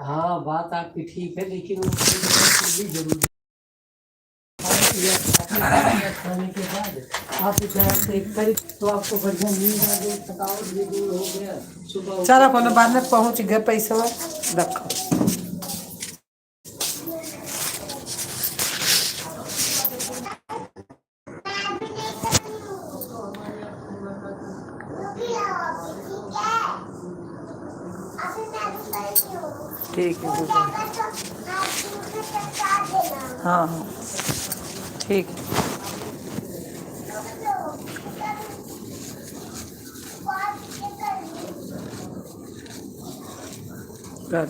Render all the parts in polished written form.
हाँ बात आपकी ठीक है, लेकिन उसको भी जरूरी खाने के बाद आप एक करीब तो आपको बढ़िया नींद आ गई, थकावट भी दूर हो गया। सुबह चलो कोनो बाद में पहुंच गए पैसा रखो। ठीक है हाँ हाँ ठीक है। कर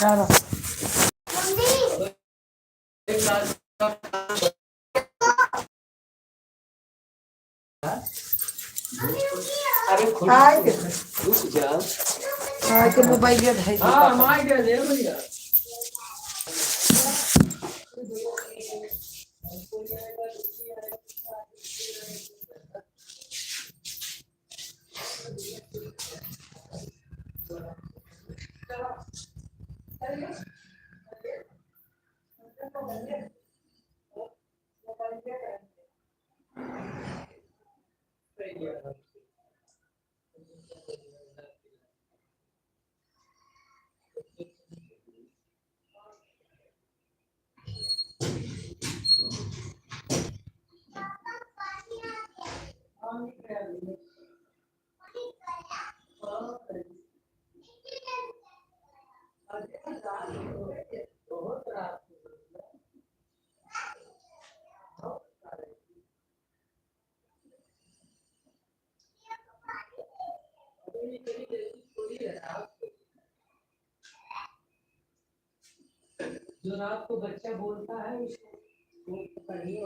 चलो रुक जा के मोबाइल है। हाँ मोबाइल दे भैया। जो रात को बच्चा बोलता है उसको पढ़िए।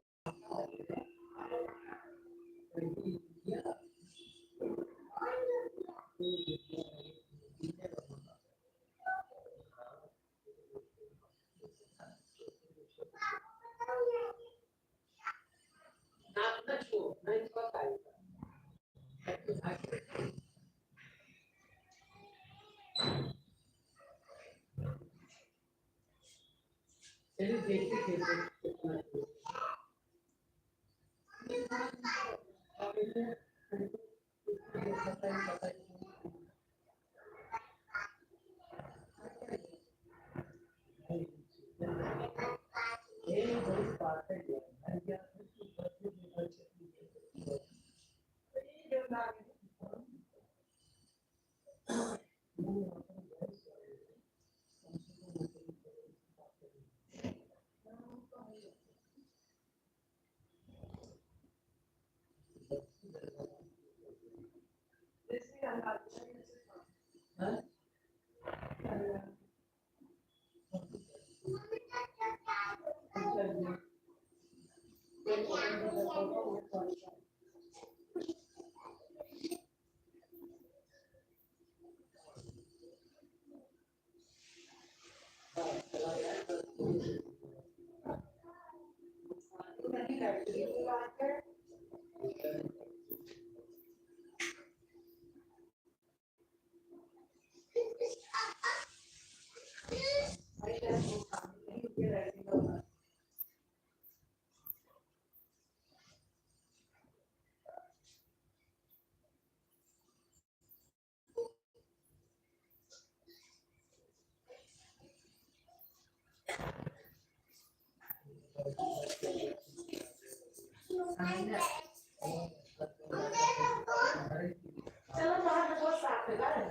चलो बाहर बहुत साफ है बाहर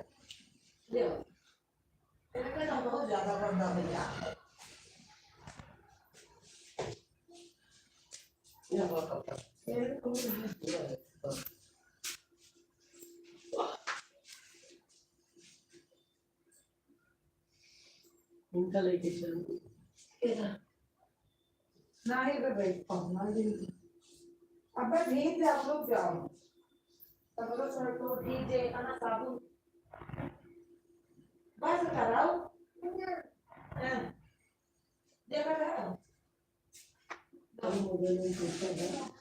ले इनका तो बहुत ज्यादा गंदा हो गया ये बहुत कपड़ा इनका लेके चलो ना ही बैठ पाऊंगा अब मैं ठीक है आप लोग जाओ तब लोग सर को ठीक है खाना साबुन बस कराओ हां देखा था हम मोबाइल में देखते हैं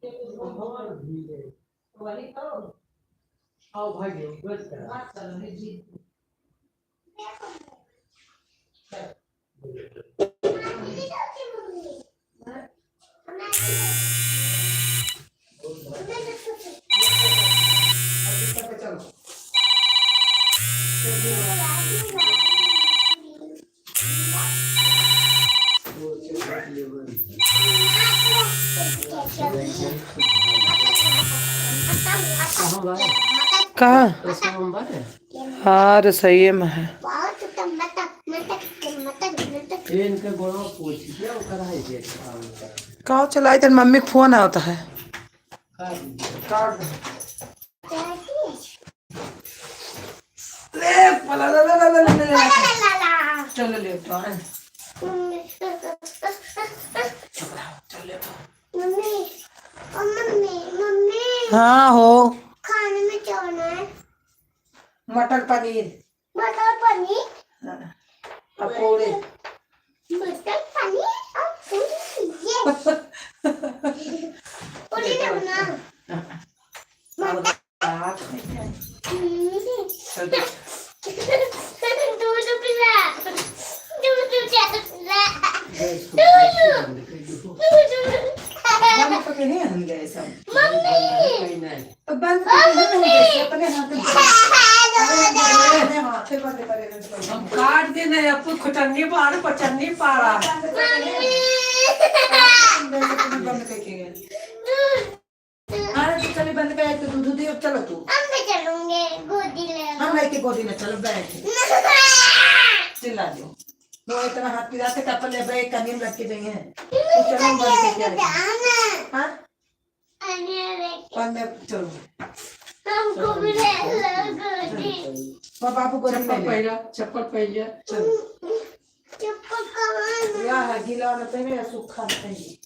ये तो बहुत भीड़ है वाली तो आओ भाई बस करा बात कर रहे जी कहाँ हाँ रसोई में है कहाँ चलाई तेरी मम्मी का फोन आता है ले पला ले ले ले ले ले चलो ले तो मम्मी मम्मी मम्मी हाँ हो खाने में क्या होना है मटर पनीर पकोड़े मटर पनीर और पूरी पूरी ना दूध पिला बंद करके नहीं हम गए सब तो बंद करके नहीं हम गए अपने हाथ से बंद करे हम काट दे नहीं अब खुटन्नी पार पचन्नी पारा बंद करके गए अरे चल बंद कर तो दूध दे चलो तू हम भी चलूंगे गोदी ले हम लेके गोदी में चलो बैठ चिल्ला दो वो इतना हाथ पिराते कपल ले बैठ कनीम लग के देंगे चलो बंद करके हां बंद चलो हमको भी ले गोदी बाबू को चप्पल पहले चलो चप्पल कहाँ या है गीला न पहने या सूखा न पहने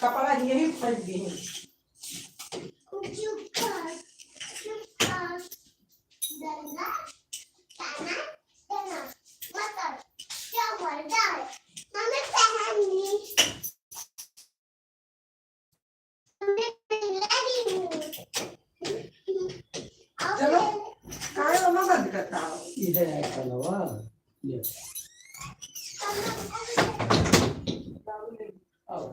कपड़ा यही फंस गए चलो काय मम्मा बंद करता इधर है चलवा ये आओ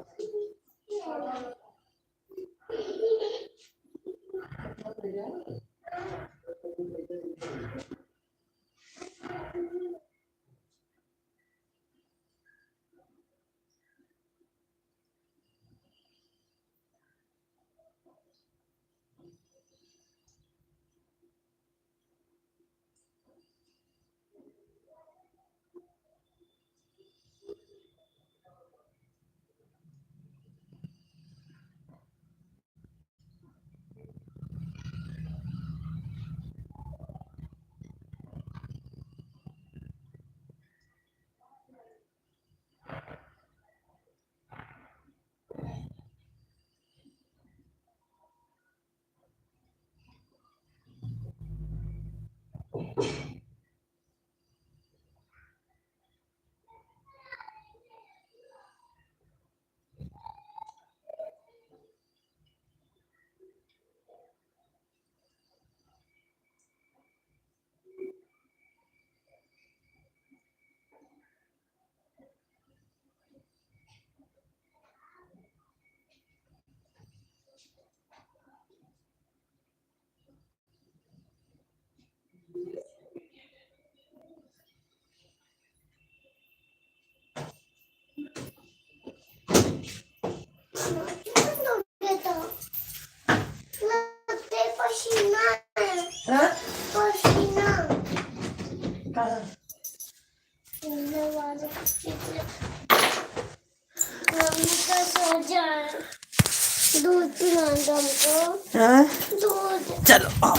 को हाँ दूध चलो आओ।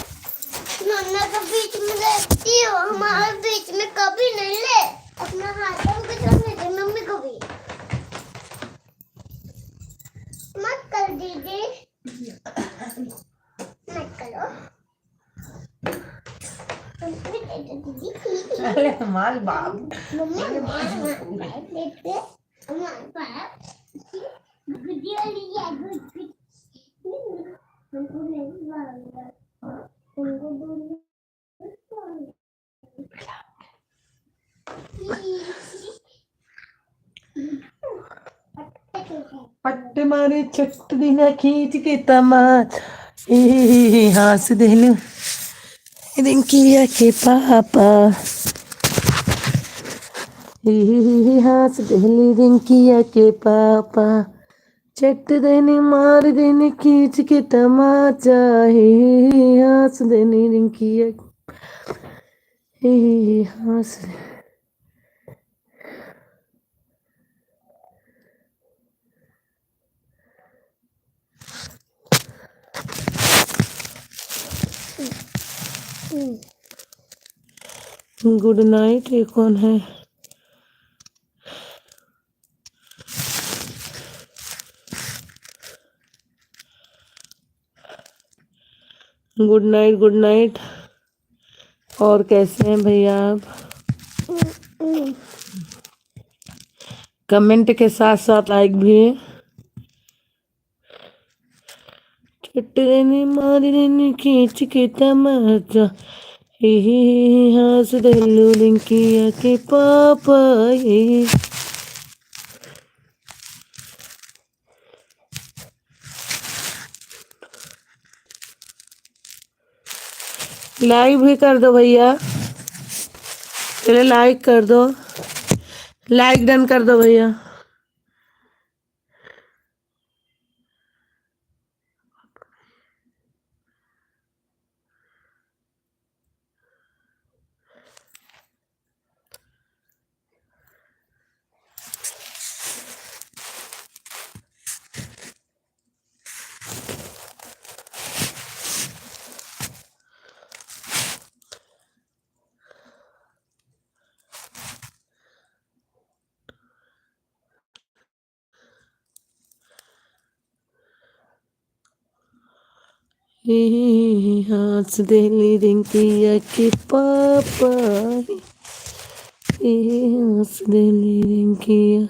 नन्ना का बीच में लेती हो, हमारे बीच में कभी नहीं ले। अपना हाथ को छोड़ने दे मम्मी को भी मत कर दीदी, मत करो। मम्मी दे दे दीदी प्लीज। अरे हमारे बाप मम्मी हमारे देते हमारे पास गुड्डी वाली है गुड्डी। हमको नहीं मांगा, हमको दूध पट्ट मारे चट्ट दिना खींच के तमाच हंस देलू रिंकिया के पापा हंस देलू रिंकिया के पापा चट्ट देने मार देने खींच के तमाचा हंस देने रिंकिया हंस गुड नाइट। ये कौन है? Good night good night. और कैसे हैं भैया आप? कमेंट के साथ साथ लाइक भी। चट्टने मारने खींच के तमाचा हंस देलू रिंकिया के पापा लाइक भी कर दो भैया, चले लाइक कर दो, लाइक डन कर दो भैया। हंस देली रिंकिया के पापा हंस देली रिंकिया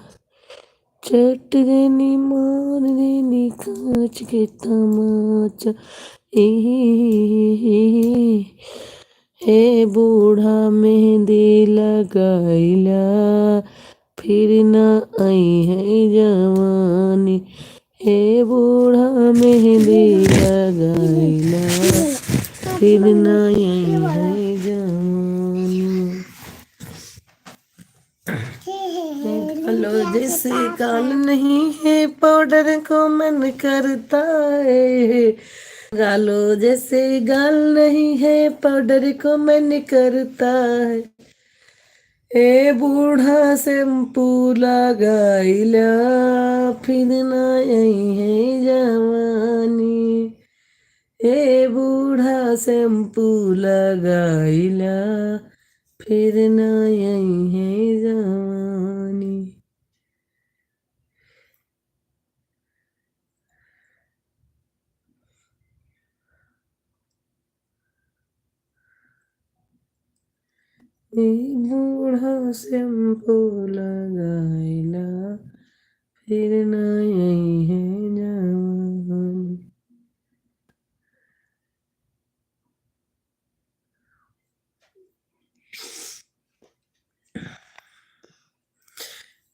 चट देनी मार देनी कांच के तमाचा हे बूढ़ा मेहंदी लगाइला फिर न आई है जवानी हे बूढ़ा मेहंदी लगाइला फिर न आई है जवानी। गालो जैसे गाल नहीं है पाउडर को मन करता है, गालो जैसे गाल नहीं है पाउडर को मन करता है ए बूढ़ा शैम्पू लगाइला फिर न आई है जवानी ए बूढ़ा शैम्पू लगाइला फिर न आई है जवानी। ए बूढ़ा शैम्पू लगाइला फिर न आई है जवानी।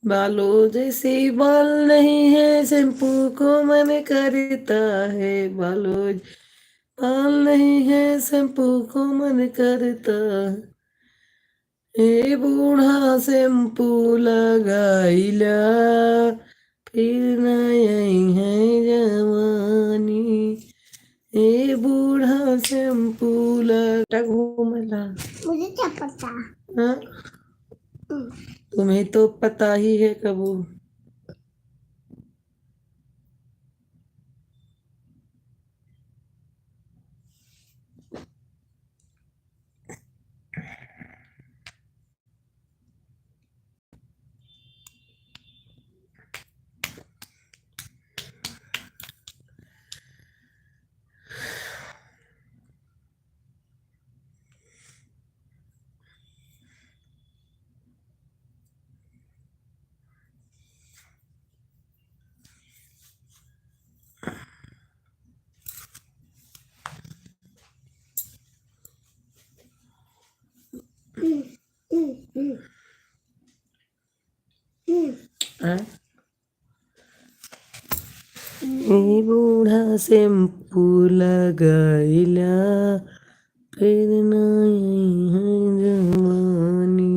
बालों जैसे बाल नहीं है शैम्पू को मन करता है, बालों बाल नहीं है शैम्पू को मन करता हे बूढ़ा शैम्पू लगाइला फिर न आई है जवानी हे बूढ़ा शैम्पू लगा घूमला। मुझे क्या पता। हाँ तुम्हें तो पता ही है कबू। हैं? ए बूढ़ा शैम्पू लगाइला फिर नहीं है जवानी।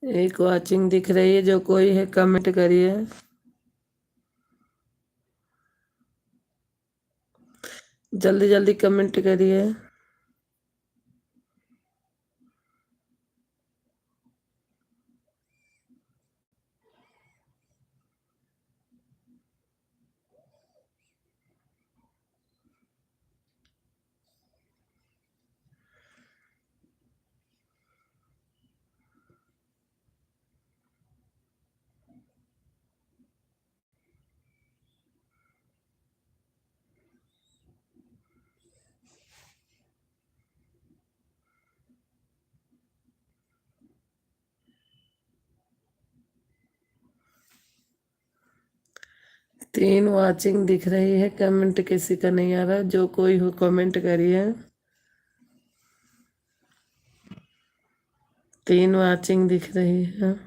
एक वॉचिंग दिख रही है, जो कोई है कमेंट करिए। जल्दी जल्दी कमेंट करिए। तीन वॉचिंग दिख रही है, कमेंट किसी का नहीं आ रहा। जो कोई हो कमेंट करिए। तीन वॉचिंग दिख रही है।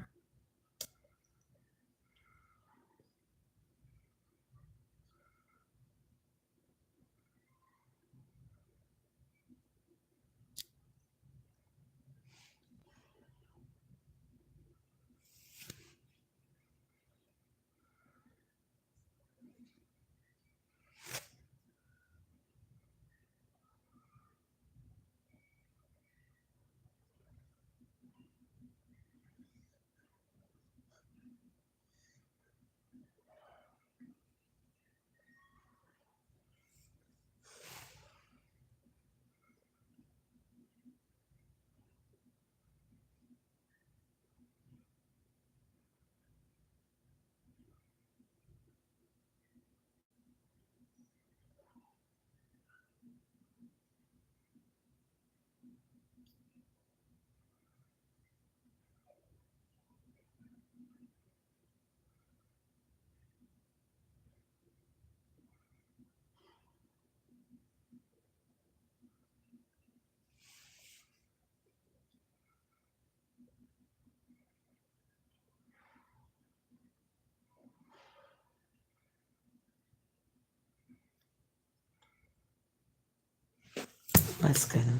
बस करो।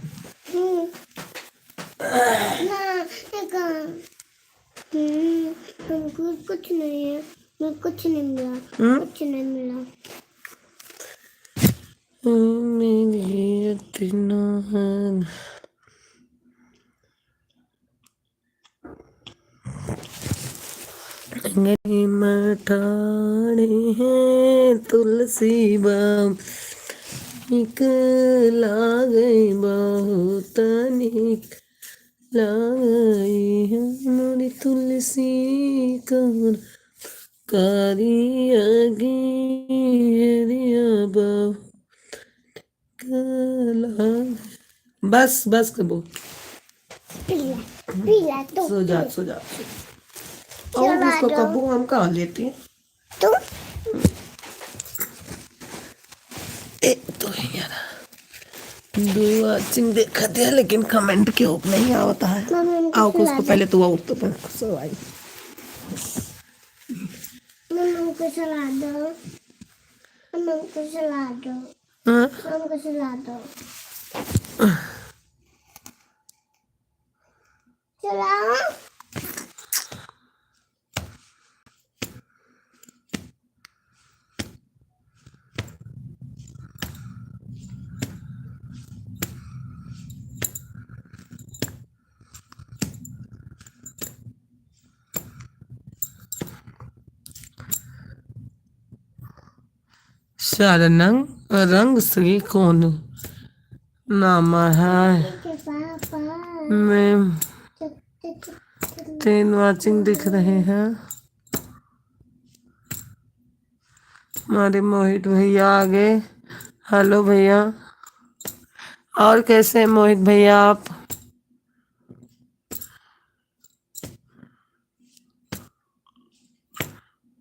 हमको कुछ नहीं है, मुझे कुछ नहीं मिला, कुछ नहीं मिला। मेरी इतना अंगनी मठाड़े हैं तुलसी बाम निक लागे बहुत निक लागे हमारी तुलसी कर कारिया गिरिया बहु बस बस कबो पीला पीला तो सो जा सो जा। और उसको कब्बू हम कहाँ लेते हैं? तुम एक तो है यार, दो वॉचिंग देखा थे लेकिन कमेंट क्यों नहीं आता है। आओ को उसको पहले तू आउट तो पर सो आई। मम्मा को चला दो, मम्मा को चला दो, हाँ मम्मा को चला दो, चलाओ। शरणं रंग श्री कौन नाम है पापा मैं 10 वाचिंग दिख रहे हैं। हमारे मोहित भैया आ गए। हेलो भैया, और कैसे हैं मोहित भैया आप?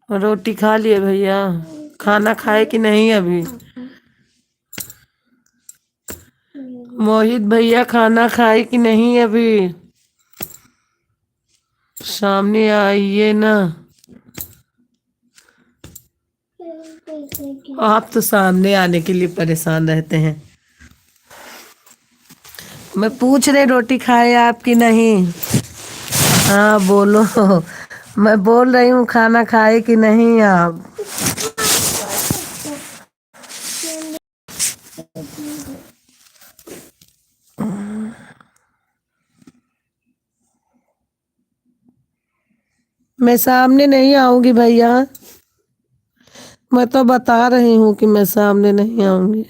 रोटी खा लिए भैया? खाना खाए कि नहीं अभी? मोहित भैया खाना खाए कि नहीं अभी? सामने आइए ना। आप तो सामने आने के लिए परेशान रहते हैं। मैं पूछ रही रोटी खाए आप कि नहीं? हाँ बोलो। मैं बोल रही हूँ खाना खाए कि नहीं आप? मैं सामने नहीं आऊंगी भैया। मैं तो बता रही हूँ कि मैं सामने नहीं आऊंगी।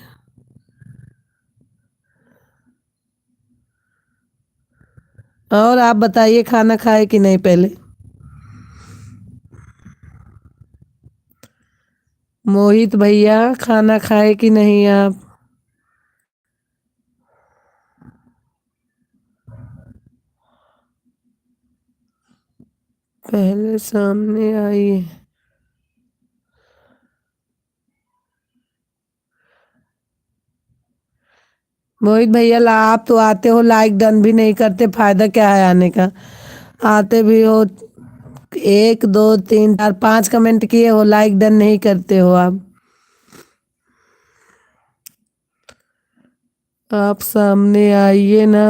और आप बताइए खाना खाए कि नहीं पहले? मोहित भैया खाना खाए कि नहीं आप? पहले सामने आइए। मोहित भैया आप तो आते हो, लाइक डन भी नहीं करते, फायदा क्या है आने का? आते भी हो, 1 2 3 4 5 कमेंट किए हो, लाइक डन नहीं करते हो आप। आप सामने आइए ना।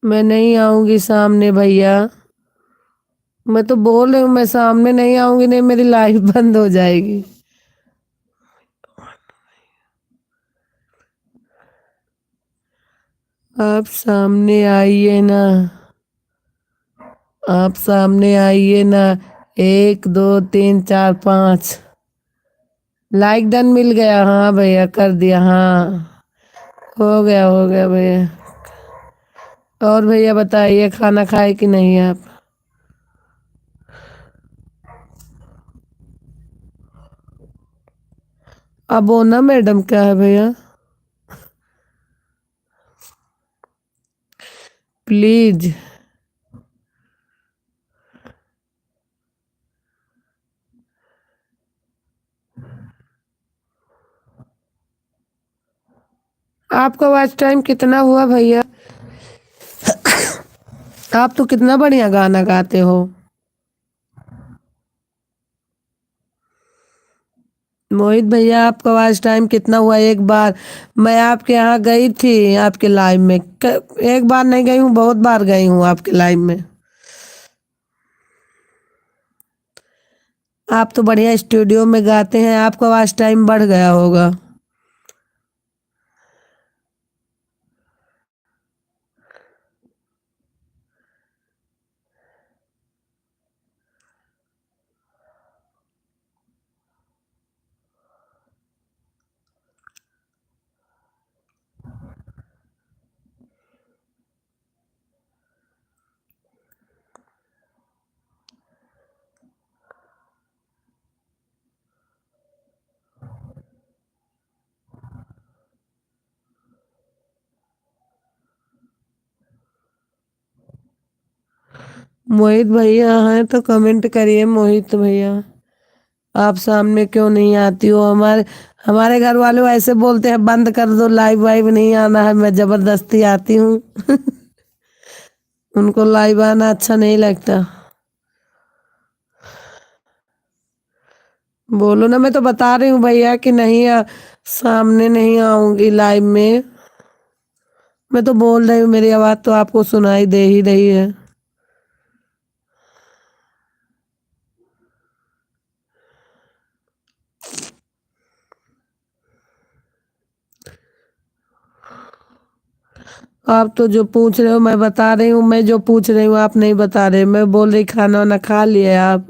मैं नहीं आऊंगी सामने भैया। मैं तो बोल रही हूँ मैं सामने नहीं आऊंगी, नहीं मेरी लाइफ बंद हो जाएगी। आप सामने आइए ना। आप सामने आइए ना। 1 2 3 4 5 लाइक डन मिल गया। हाँ भैया कर दिया। हाँ हो गया भैया। और भैया बताइए खाना खाए कि नहीं आप? अब वो ना मैडम क्या है भैया? प्लीज। आपका वॉच टाइम कितना हुआ भैया? आप तो कितना बढ़िया गाना गाते हो। मोहित भैया आपका वॉच टाइम कितना हुआ? एक बार मैं आपके यहाँ गई थी आपके लाइव में। एक बार नहीं गई हूँ, बहुत बार गई हूँ आपके लाइव में। आप तो बढ़िया स्टूडियो में गाते हैं, आपका वॉच टाइम बढ़ गया होगा। मोहित भैया हैं तो कमेंट करिए। मोहित भैया आप सामने क्यों नहीं आती हो? हमारे घर वाले ऐसे बोलते हैं बंद कर दो, लाइव वाइव नहीं आना है। मैं जबरदस्ती आती हूँ। उनको लाइव आना अच्छा नहीं लगता। बोलो ना, मैं तो बता रही हूँ भैया कि नहीं सामने नहीं आऊंगी लाइव में। मैं तो बोल रही हूँ, मेरी आवाज तो आपको सुनाई दे ही रही है। आप तो जो पूछ रहे हो मैं बता रही हूँ, मैं जो पूछ रही हूँ आप नहीं बता रहे। मैं बोल रही खाना वाना खा लिए आप?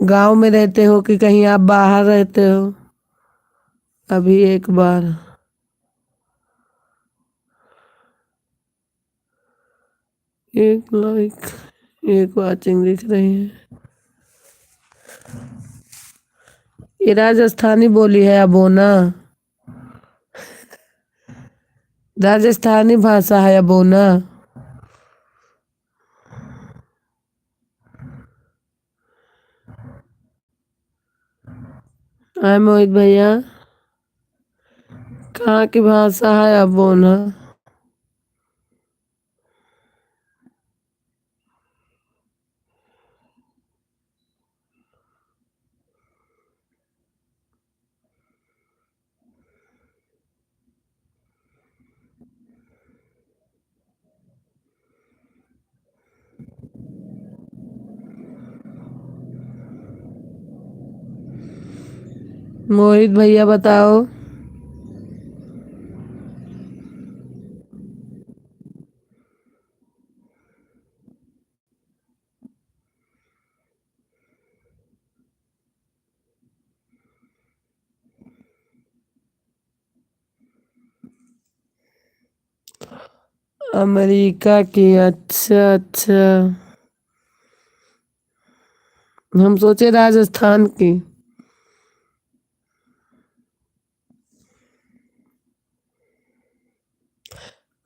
गांव में रहते हो कि कहीं आप बाहर रहते हो? अभी एक बार। एक लाइक, एक वाचिंग दिख रही है। ये राजस्थानी बोली है अबोना, राजस्थानी भाषा है अबोना। हाय मोहित भैया, कहाँ की भाषा है अबोना? मोहित भैया बताओ। अमेरिका की, अच्छा अच्छा। हम सोचे राजस्थान की।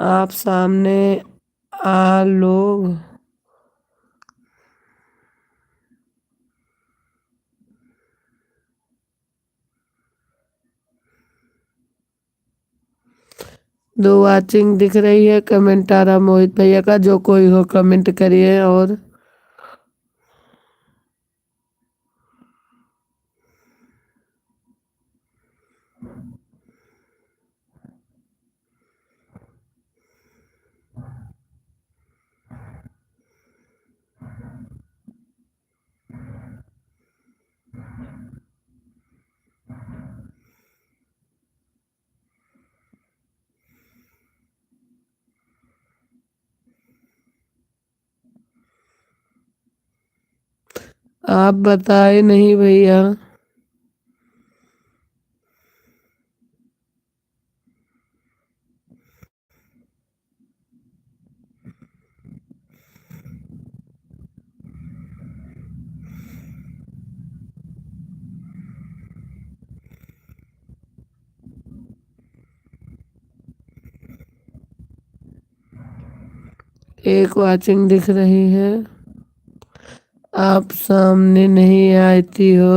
आप सामने आ लोग। दो वाचिंग दिख रही है, कमेंट आ रहा मोहित भैया का, जो कोई हो कमेंट करिए। और आप बताए नहीं भैया। एक वाचिंग दिख रही है, आप सामने नहीं आती हो।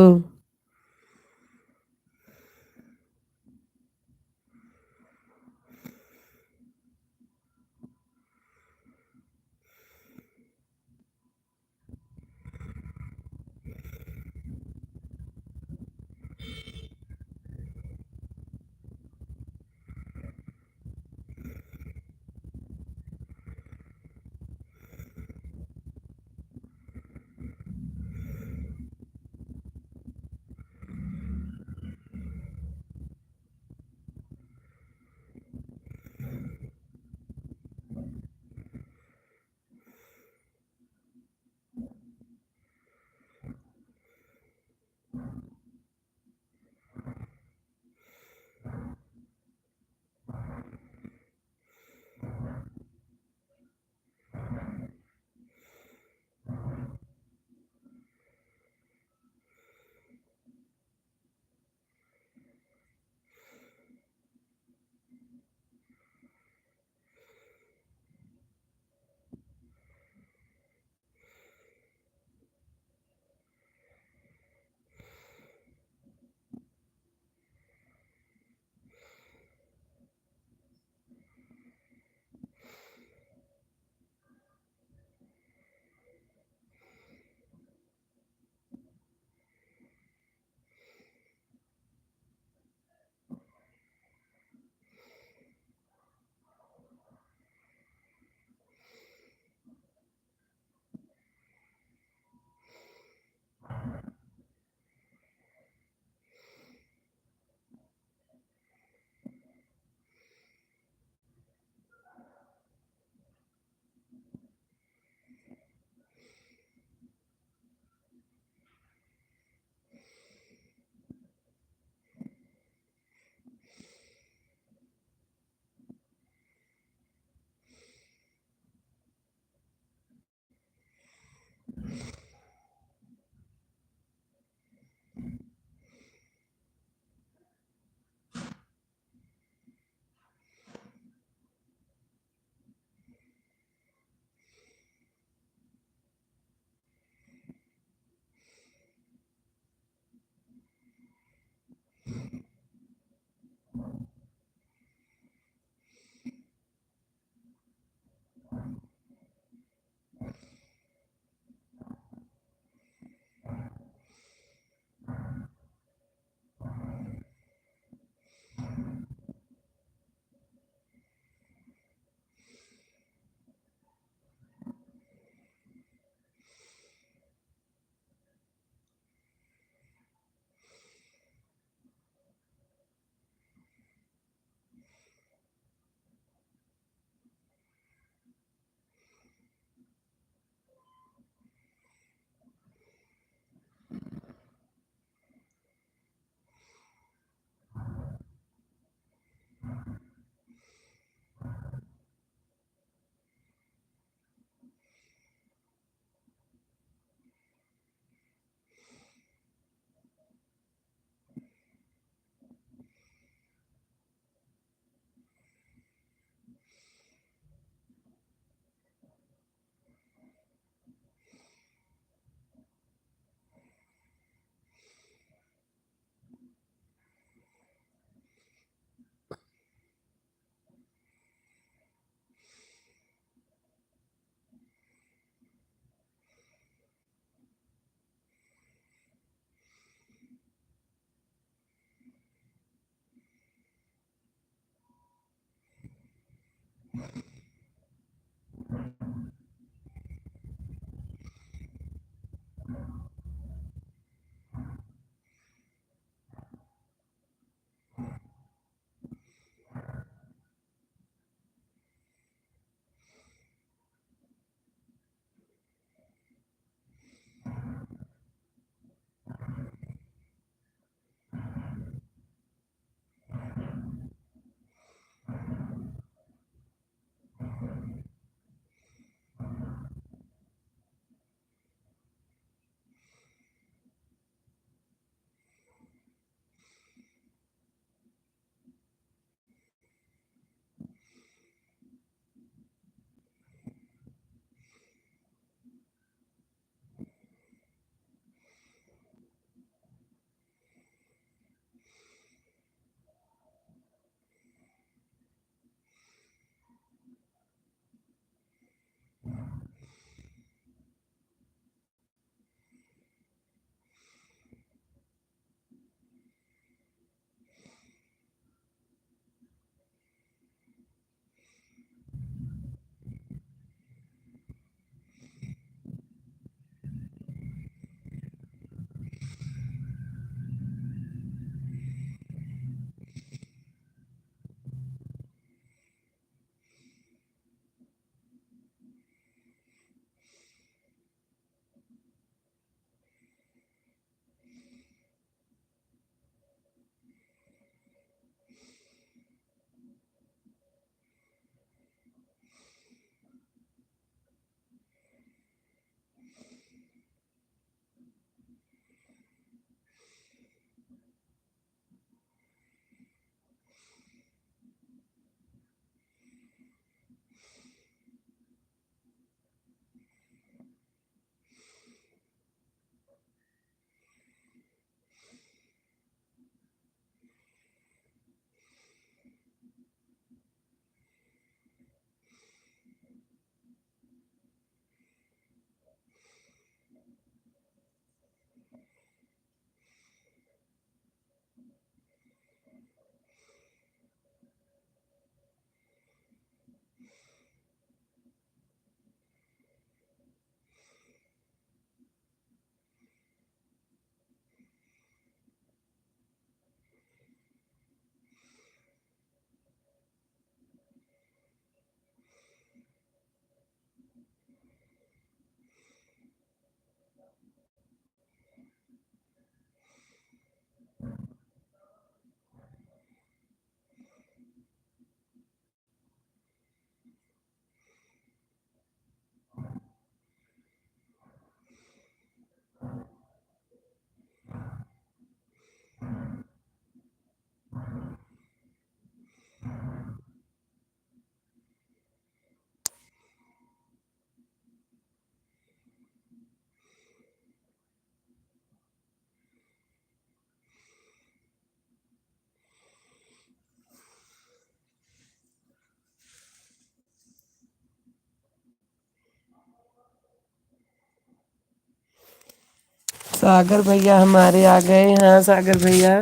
सागर भैया हमारे आ गए। हाँ सागर भैया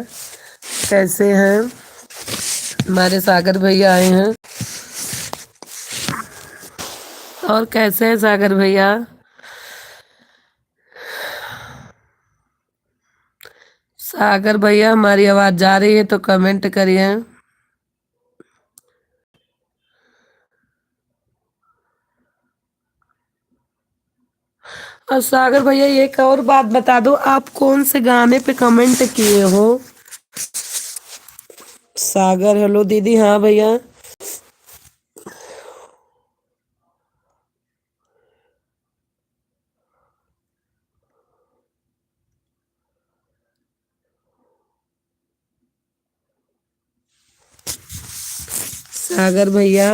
कैसे हैं? हमारे सागर भैया आए हैं। और कैसे हैं सागर भैया? सागर भैया हमारी आवाज जा रही है तो कमेंट करिए। और सागर भैया एक और बात बता दो, आप कौन से गाने पे कमेंट किए हो? सागर हेलो दीदी। हाँ भैया। सागर भैया